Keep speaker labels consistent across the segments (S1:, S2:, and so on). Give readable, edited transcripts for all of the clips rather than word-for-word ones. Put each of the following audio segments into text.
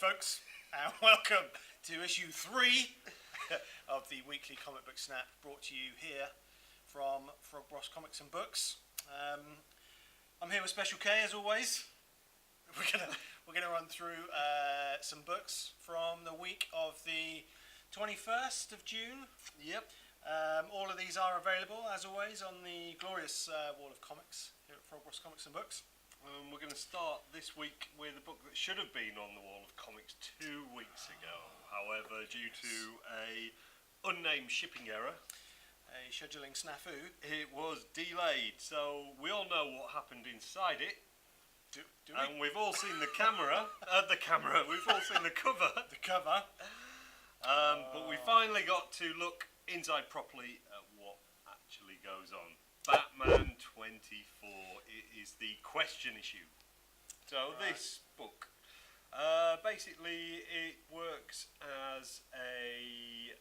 S1: folks, and welcome to issue 3 of the weekly comic book snap brought to you here from Frogboss Comics and Books. I'm here with Special K as always. We're gonna run through some books from the week of the 21st of June.
S2: Yep.
S1: All of these are available as always on the glorious wall of comics here at Frogboss Comics and Books.
S2: We're going to start this week with a book that should have been on the wall of comics 2 weeks ago. However, due to a unnamed shipping error,
S1: A scheduling snafu.
S2: it was delayed. So we all know what happened inside it.
S1: Do
S2: And we've all seen the camera. We've all seen the cover.
S1: the cover.
S2: But we finally got to look inside properly at what actually goes on. Batman 24 is the question issue. So
S1: Right.
S2: this book, basically it works as a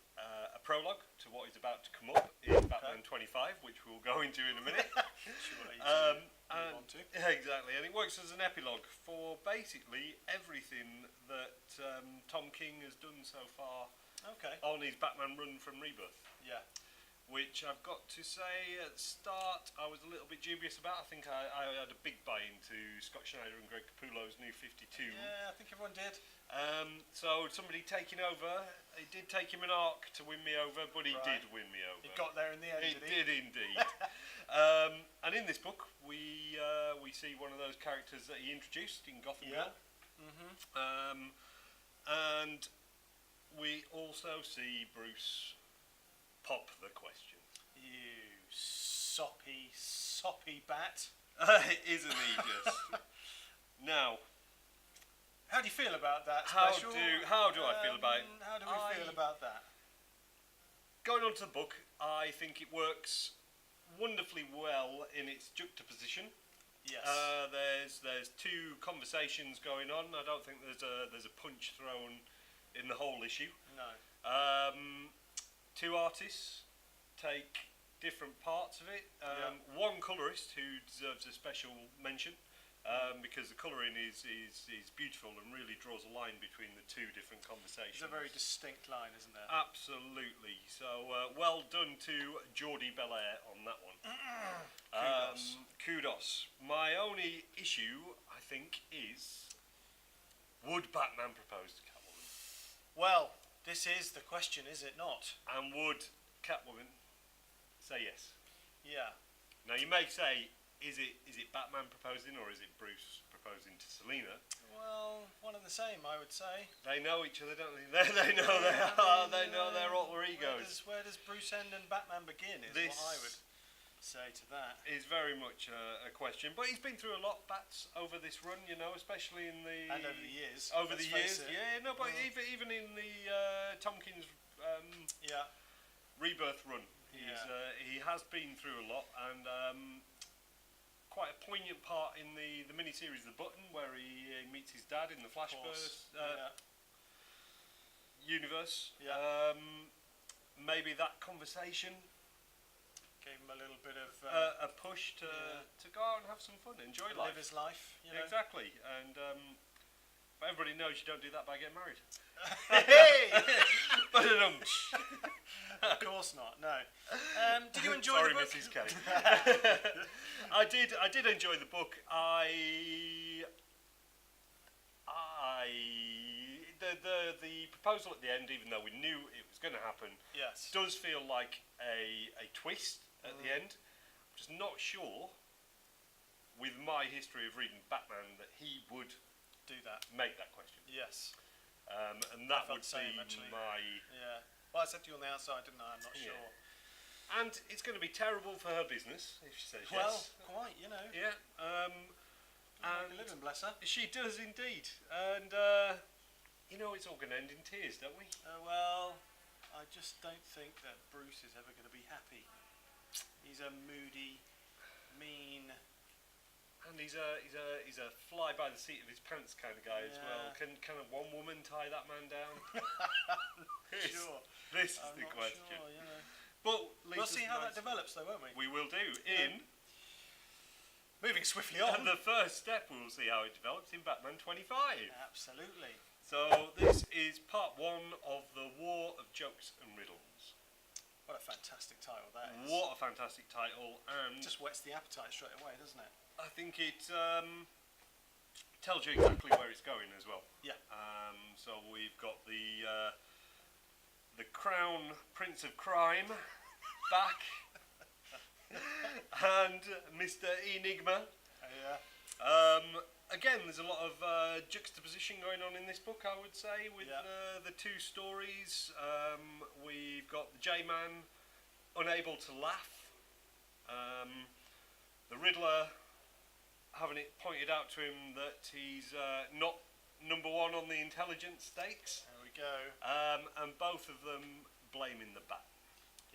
S2: prologue to what is about to come up in Batman 25, which we'll go into in a minute. Exactly, and it works as an epilogue for basically everything that Tom King has done so far on his Batman run from Rebirth.
S1: Yeah.
S2: Which I've got to say at the start I was a little bit dubious about. I think I had a big buy into Scott Schneider and Greg Capullo's New 52.
S1: Yeah, I think everyone did.
S2: So somebody taking over, it did take him an arc to win me over, but he did win me over.
S1: He got there in the end,
S2: He
S1: did he?
S2: did indeed. And in this book we see one of those characters that he introduced in Gotham Girl. And we also see Bruce pop the question.
S1: You soppy bat.
S2: Isn't he just? Now,
S1: How do you feel about that,
S2: how
S1: Special?
S2: do I feel about it?
S1: How do we feel about that?
S2: Going on to the book, I think it works wonderfully well in its juxtaposition.
S1: Yes.
S2: There's two conversations going on. I don't think there's a punch thrown in the whole issue.
S1: No.
S2: Two artists take different parts of it. One colourist who deserves a special mention because the colouring is beautiful and really draws a line between the two different conversations.
S1: It's a very distinct line, isn't there?
S2: Absolutely. So well done to Geordie Belair on that one. Kudos. My only issue, I think, is would Batman propose to Catwoman?
S1: Well, this is the question, is it not?
S2: And would Catwoman say yes?
S1: Yeah.
S2: Now you may say, is it Batman proposing or is it Bruce proposing to Selina?
S1: Well, one and the same, I would say.
S2: They know each other, don't they? They know they know their alter egos.
S1: Where does Bruce end and Batman begin? Is
S2: This
S1: what I would say to that.
S2: is very much a question, but he's been through a lot, Bats, over this run, you know, especially in the
S1: And over the years.
S2: Over
S1: let's
S2: the
S1: face
S2: years,
S1: it.
S2: yeah, no, but even in the Tompkins
S1: Yeah.
S2: Rebirth run, he has been through a lot, and quite a poignant part in the miniseries The Button, where he meets his dad in the Flashverse universe.
S1: Yeah.
S2: Maybe that conversation
S1: Gave him a little bit of
S2: a push to go out and have some fun, enjoy life.
S1: live his life. You know?
S2: Exactly, and but everybody knows you don't do that by getting married.
S1: Hey!
S2: But
S1: Of course not. No. Did you enjoy
S2: Sorry,
S1: the book?
S2: Mrs. K. I did enjoy the book. The proposal at the end, even though we knew it was going to happen,
S1: Yes.
S2: does feel like a twist at the end. I'm just not sure, with my history of reading Batman, that he would
S1: Do that.
S2: make that question.
S1: Yes.
S2: And that
S1: felt
S2: would
S1: the same,
S2: be
S1: actually.
S2: my...
S1: Yeah. Well, I said to you on the outside, didn't I? I'm not
S2: Yeah.
S1: sure.
S2: And it's going to be terrible for her business if she says
S1: Well,
S2: yes.
S1: quite. You know.
S2: Yeah.
S1: Make a living, bless her.
S2: She does indeed. And, you know, it's all going to end in tears, don't we?
S1: Well, I just don't think that Bruce is ever going to be happy. He's a moody, mean.
S2: And he's a fly by the seat of his pants kind of guy as well. Can a one woman tie that man down?
S1: Sure.
S2: This is
S1: I'm
S2: the
S1: not
S2: question.
S1: Sure, you know.
S2: But
S1: We'll see how that develops, though, won't we?
S2: We will do in
S1: moving swiftly
S2: And
S1: on.
S2: the first step, we'll see how it develops in Batman 25.
S1: Absolutely.
S2: So this is part 1 of the War of Jokes and Riddles.
S1: What a fantastic title that is.
S2: What a fantastic title, and
S1: Just whets the appetite straight away, doesn't it?
S2: I think it tells you exactly where it's going as well.
S1: Yeah.
S2: So we've got the Crown Prince of Crime back, and Mr. Enigma.
S1: Yeah.
S2: Again, there's a lot of juxtaposition going on in this book, I would say, with the two stories. We've got the J-Man unable to laugh. The Riddler having it pointed out to him that he's not number 1 on the intelligence stakes.
S1: There we go.
S2: And both of them blaming the Bat.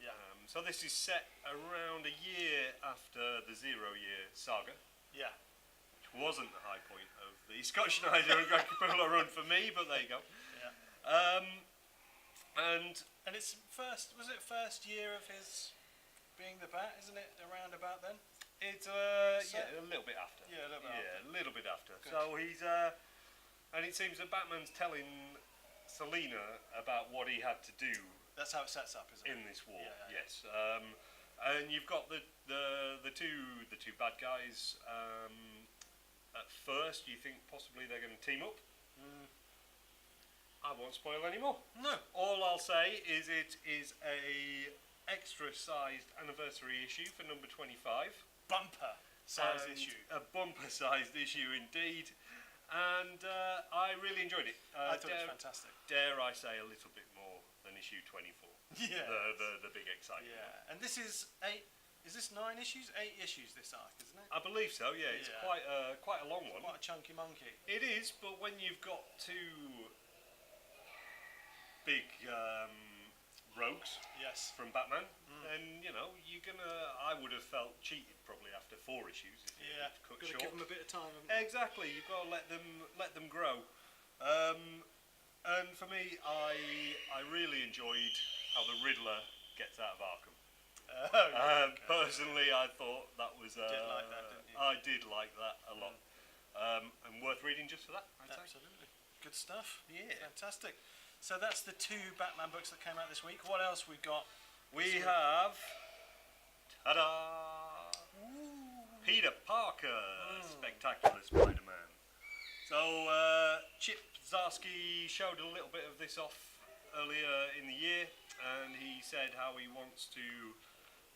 S1: Yeah.
S2: So this is set around a year after the 0 Year Saga.
S1: Yeah.
S2: Wasn't the high point of the Scott Schneider and Greg Capullo run for me, but there you go.
S1: Yeah.
S2: And
S1: it's first year of his being the Bat, isn't it? Around about then.
S2: it's a little bit after.
S1: Yeah, a little bit after.
S2: A little bit after.
S1: Good.
S2: So he's and it seems that Batman's telling Selina about what he had to do
S1: That's how it sets up, isn't it?
S2: in this war.
S1: Yeah.
S2: Yes. And you've got the two bad guys. At first, you think possibly they're going to team up. I won't spoil any more.
S1: No.
S2: All I'll say is it is a extra-sized anniversary issue for number 25.
S1: Bumper size
S2: And
S1: issue.
S2: A bumper-sized issue indeed. And I really enjoyed it.
S1: I thought it was fantastic.
S2: Dare I say a little bit more than issue 24.
S1: Yeah.
S2: The big excitement.
S1: Yeah. And this is 8. Is this 9 issues? 8 issues this arc, isn't it?
S2: I believe so. Yeah, it's
S1: Yeah.
S2: quite a long one.
S1: Quite a chunky monkey.
S2: It is, but when you've got two big rogues
S1: Yes.
S2: from Batman, then you're gonna. I would have felt cheated probably after 4 issues if you
S1: Yeah.
S2: had cut
S1: Gotta
S2: short.
S1: give them a bit of time. haven't you?
S2: Exactly, you've got to let them grow. And for me, I really enjoyed how the Riddler gets out of Arkham.
S1: Okay.
S2: Personally, I thought that was.
S1: You did like that, didn't you?
S2: I did like that a lot, and worth reading just for that. I'd say.
S1: Absolutely. Good stuff.
S2: Yeah.
S1: Fantastic. So that's the 2 Batman books that came out this week. What else we got?
S2: We have, ta-da! Peter Parker, Spectacular Spider-Man. So Chip Zdarsky showed a little bit of this off earlier in the year, and he said how he wants to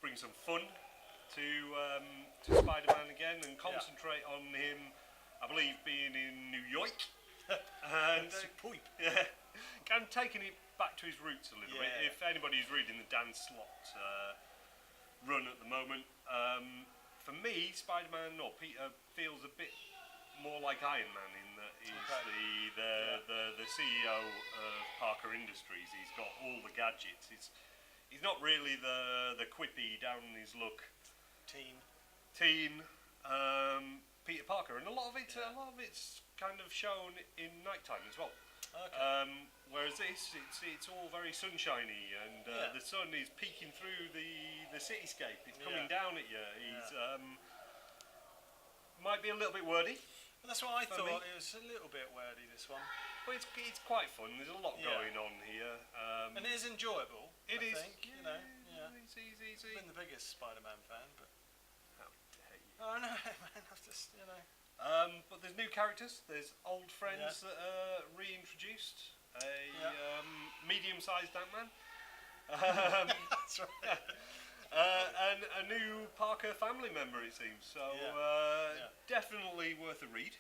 S2: bring some fun to Spider-Man again and concentrate on him, I believe, being in New York. And yeah, kind of taking it back to his roots a little bit. If anybody's reading the Dan Slott run at the moment, for me, Spider-Man or Peter feels a bit more like Iron Man in that he's the CEO of Parker Industries. He's got all the gadgets. He's not really the quippy down his look teen Peter Parker, and a lot of it's kind of shown in nighttime as well.
S1: Okay.
S2: Whereas it's all very sunshiny, and the sun is peeking through the cityscape. It's coming down at you. He's might be a little bit wordy.
S1: Well, that's what I
S2: For
S1: thought.
S2: me.
S1: It was a little bit wordy, this one.
S2: But it's quite fun. There's a lot going on here.
S1: And it is enjoyable.
S2: It
S1: I
S2: is.
S1: think,
S2: It's easy.
S1: I've been the biggest Spider-Man fan, but.
S2: How dare you.
S1: Oh no, man! I've just,
S2: But there's new characters. There's old friends that are reintroduced. A medium-sized Ant-Man.
S1: That's right.
S2: And a new Parker family member, it seems. So definitely worth a read.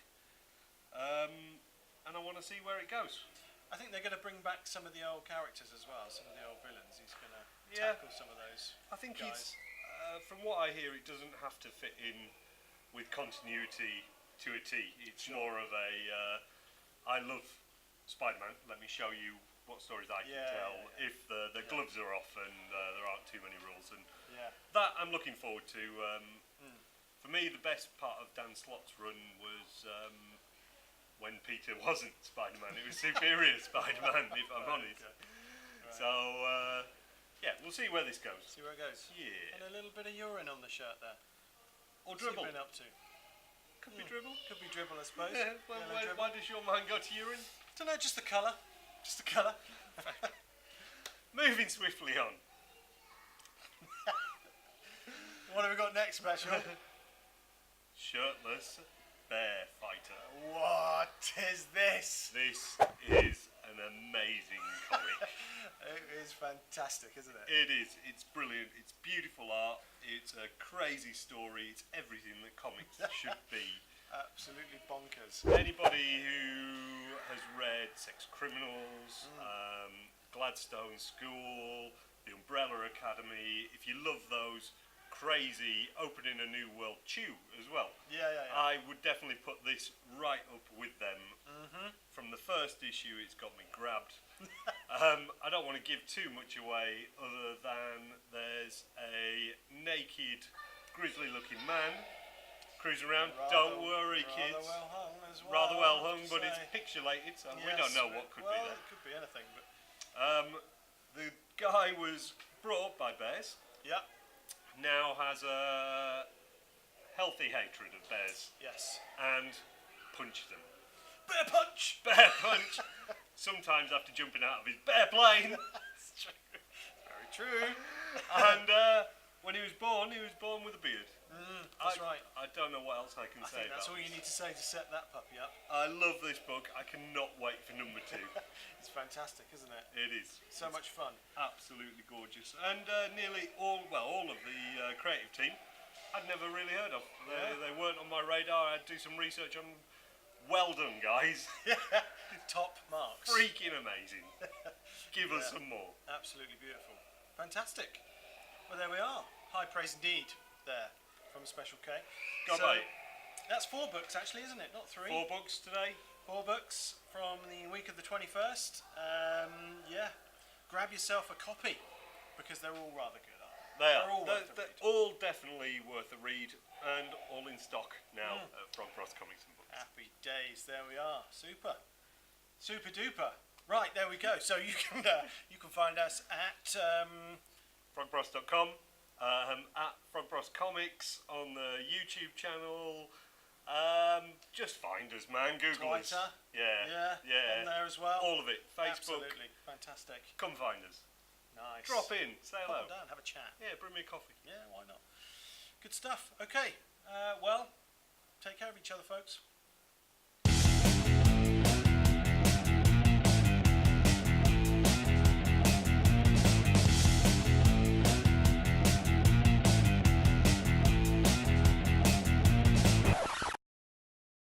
S2: And I want to see where it goes.
S1: I think they're going to bring back some of the old characters as well, some of the old villains. He's going to tackle some of those.
S2: I think
S1: guys.
S2: from what I hear, it doesn't have to fit in with continuity to a T. It's more of a, I love Spider-Man, let me show you what stories I can tell if the gloves are off and there aren't too many rules. And that I'm looking forward to. For me, the best part of Dan Slott's run was when Peter wasn't Spider-Man. It was Superior Spider-Man, if I'm honest.
S1: Right.
S2: So, we'll see where this goes.
S1: See where it goes.
S2: Yeah.
S1: And a little bit of urine on the shirt there.
S2: Or
S1: What's he
S2: dribble.
S1: been up to?
S2: Could be dribble.
S1: Could be dribble, I suppose.
S2: Yeah, why does your mind go to urine?
S1: Don't know, just the colour. Just the colour.
S2: Moving swiftly on.
S1: What have we got next, Special?
S2: Shirtless Bear-Fighter.
S1: What is this?
S2: This is an amazing comic.
S1: It is fantastic, isn't it?
S2: It is. It's brilliant. It's beautiful art. It's a crazy story. It's everything that comics should be.
S1: Absolutely bonkers.
S2: Anybody who has read Sex Criminals, Gladstone School, The Umbrella Academy, if you love those crazy opening a new world chew as well,
S1: Yeah.
S2: I would definitely put this right up with them. From the first issue, it's got me grabbed. I don't want to give too much away other than there's a naked, grisly-looking man cruising around. Don't worry, kids.
S1: Rather well hung as well.
S2: Rather well hung,
S1: I have to
S2: but it's
S1: say.
S2: pixelated, so we
S1: Yes,
S2: don't know what could be
S1: well,
S2: there.
S1: it could be anything, but
S2: The guy was brought up by bears,
S1: yeah,
S2: now has a healthy hatred of bears
S1: yes.
S2: and punches them.
S1: Bear punch.
S2: Bear punch! Sometimes after jumping out of his bear plane.
S1: That's true. Very true.
S2: And when he was born with a beard.
S1: That's right.
S2: I don't know what else I can
S1: I
S2: say
S1: think that's
S2: about
S1: all you need to say to set that puppy up.
S2: I love this book. I cannot wait for number 2.
S1: It's fantastic, isn't it?
S2: It is.
S1: So much fun.
S2: Absolutely gorgeous. And nearly all of the creative team I'd never really heard of. They weren't on my radar. I had to do some research on. Well done, guys.
S1: Top marks.
S2: Freaking amazing. Give us some more.
S1: Absolutely beautiful. Fantastic. Well, there we are. High praise indeed there from Special K.
S2: God, mate.
S1: That's 4 books actually, isn't it? Not 3.
S2: 4 books today.
S1: 4 books from the week of the 21st. Yeah. Grab yourself a copy because they're all rather good, aren't they?
S2: They're
S1: all worth a
S2: they're
S1: read.
S2: all definitely worth a read and all in stock now at Frog Frost Comics and Books.
S1: Happy days. There we are. Super. Super duper. Right, there we go. So you can find us at
S2: frogfrost.com, at Frogfrost Comics on the YouTube channel. Just find us, man. Google us.
S1: Twitter.
S2: Yeah.
S1: On there as well.
S2: All of it. Facebook.
S1: Absolutely. Fantastic.
S2: Come find us.
S1: Nice.
S2: Drop in. Say
S1: Pop
S2: hello.
S1: on down, have a chat.
S2: Yeah, bring me a coffee.
S1: Yeah, why not? Good stuff. Okay. Well, take care of each other, folks.